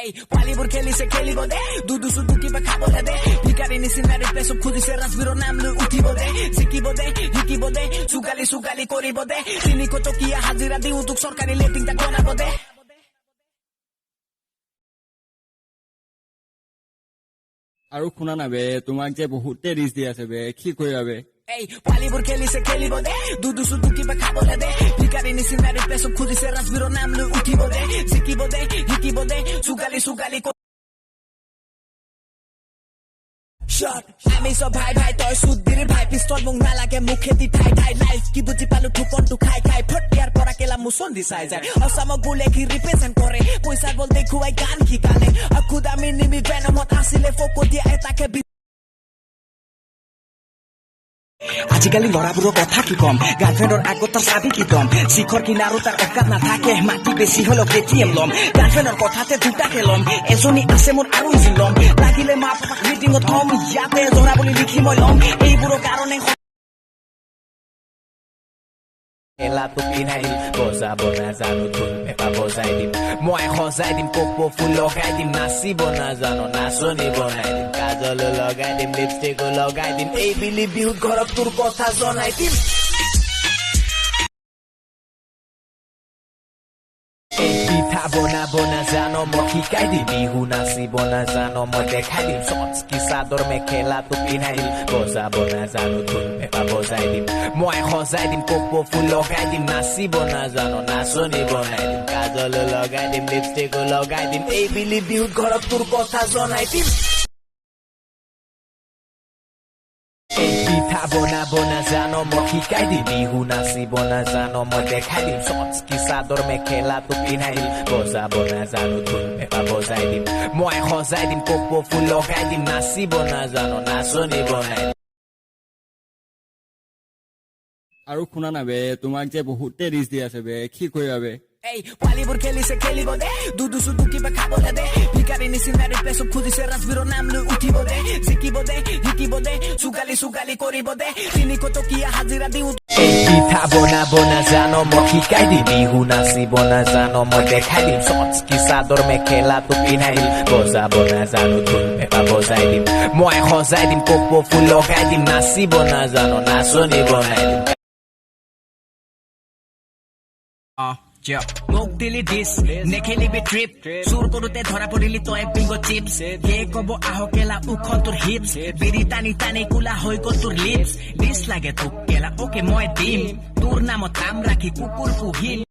এই পোৱালিবোৰ খেলিছে খেলিব দে দুদু সুদু কিবা খাবলৈ দে ভিকাৰী নিচিনাৰে পেছক খুজিছে ৰাজবীৰৰ নাম লৈ উঠিব দে শিকিব দে শিকিব দে চুগালি চুগালি কৰিব দে 300 টকীয়া হাজিৰা দিও তোক চৰকাৰী লেটিং তা বনাব দে আৰু শুনা না বে তোমাক যে বহুতে ৰিচ দি আছে বে কি কৰিবা বে এই পোৱালিবোৰ খেলিছে খেলিব দে দুদু সুদু কিবা খাবলৈ দে ভিকাৰী নিচিনাৰে পেছক খুজিছে ৰাজবীৰৰ নাম লৈ উঠিব দে শিকিব দে শিকিব দে চুগালি চুগালি Shot, আমি সব ভাই ভাই তই সুদ্দিৰ ভাই পিস্তল মুখ নালাগে মুখেদি ঠাই ঠাই লাইফ কি বুজি পালো ঠুকনটো খাই খাই ফটিয়াৰ পৰা কেলা মুচন্দি চাই যায় অসমক বোলে কি ৰিপ্ৰেজেন্ট কৰে পইচা বল দেখুৱাই গান শিকালে খুদা মিনিমি বেনমত আছিলে ফকতিয়া এটাকে আজিকালি লৰাবোৰৰ কথা কি কম গাৰ্লফ্ৰেণ্ডৰ আগত চাবি কি কম শিখৰ কিনাৰো তাৰ অকাত নাথাকে মাটি বেছি হলেও কেটিএম লম গাৰ্লফ্ৰেণ্ডৰ কথাতে দুটাকে লম এজনী আছে মোৰ আৰু ইজি লম লাগিলে মা পাপাক মিটিঙত থম ইয়াতে জৰা বুলি লিখি মই লম এইবোৰৰ কাৰণে এলা তো পিনাই বজাব নাজানো ঢোল পেপা বজাই দিম মই সজাই দিম কপৌ ফুল লগাই দিম নাচিব নাজানো নাচনি বনাই দিম কাজল লগাই দিম লিপষ্টিক লগাই দিম এই বিলি বিহুত ঘৰত তোৰ কথা জনাই দিম পিঠা বনাব নাজানো মই শিকাই দিম বিহু নাচিব নাজানো মই দেখাই দিম চচকি চাদৰ মেখেলাটো পিন্ধাই দিম বজাব নাজানো ঢোল পেপা বজাই দিম মই সজাই দিম কপৌ ফুল লগাই দিম নাচিব নাজানো নাচনি বনাই দিম কাজল লগাই দিম লিপষ্টিক লগাই দিম এই বিলি বিহুত ঘৰত তোৰ কথা জনাই দিম পিঠা বনাব নাজানো মই শিকাই দিম বিহু নাচিব নাজানো মই দেখাই দিম চচকি চাদৰ মেখেলাটো পিন্ধাই দিম বজাব নাজানো ঢোল পেপা বজাই দিম মই সজাই দিম কপৌ ফুল লগাই দিম নাচিব নাজানো নাচনি বনাই দিম আৰু শুনা না বে তোমাক যে বহুতে ৰিচ দি আছে বে কি কৰিবা বে এই পোৱালিবোৰ খেলিছে খেলিব দে দুদু সুদু কিবা খাবলৈ দে ভিকাৰী নিচিনাৰে পেছক খুজিছে ৰাজবীৰৰ নাম লৈ উঠিব দে শিকিব দে শিকিব দে চুগালি চুগালি কৰিব দে 300 টকীয়া হাজিৰা দিও পিঠা বনাব নাজানো মই শিকাই দিম বিহু নাচিব নাজানো মই দেখাই দিম চচকি চাদৰ মেখেলাটো পিন্ধাই দিম বজাব নাজানো ঢোল পেপা বজাই দিম মই সজাই দিম কপৌ ফুল লগাই দিম নাচিব নাজানো নাচনি বনাই দিম মোক দিলি ডিছ নেখেলিবি ট্ৰিপ চুৰ কৰোতে ধৰা পৰিলি তই পিংগো চিপছ কে কব আহকেলা উখ তোৰ হিপছ বিৰি টানি টানি কোলা হৈ গল তোৰ লিপছ ডিছ লাগে তোক কেলা ওকে মই দিম তোৰ নামত নাম ৰাখি কুকুৰ পুহিম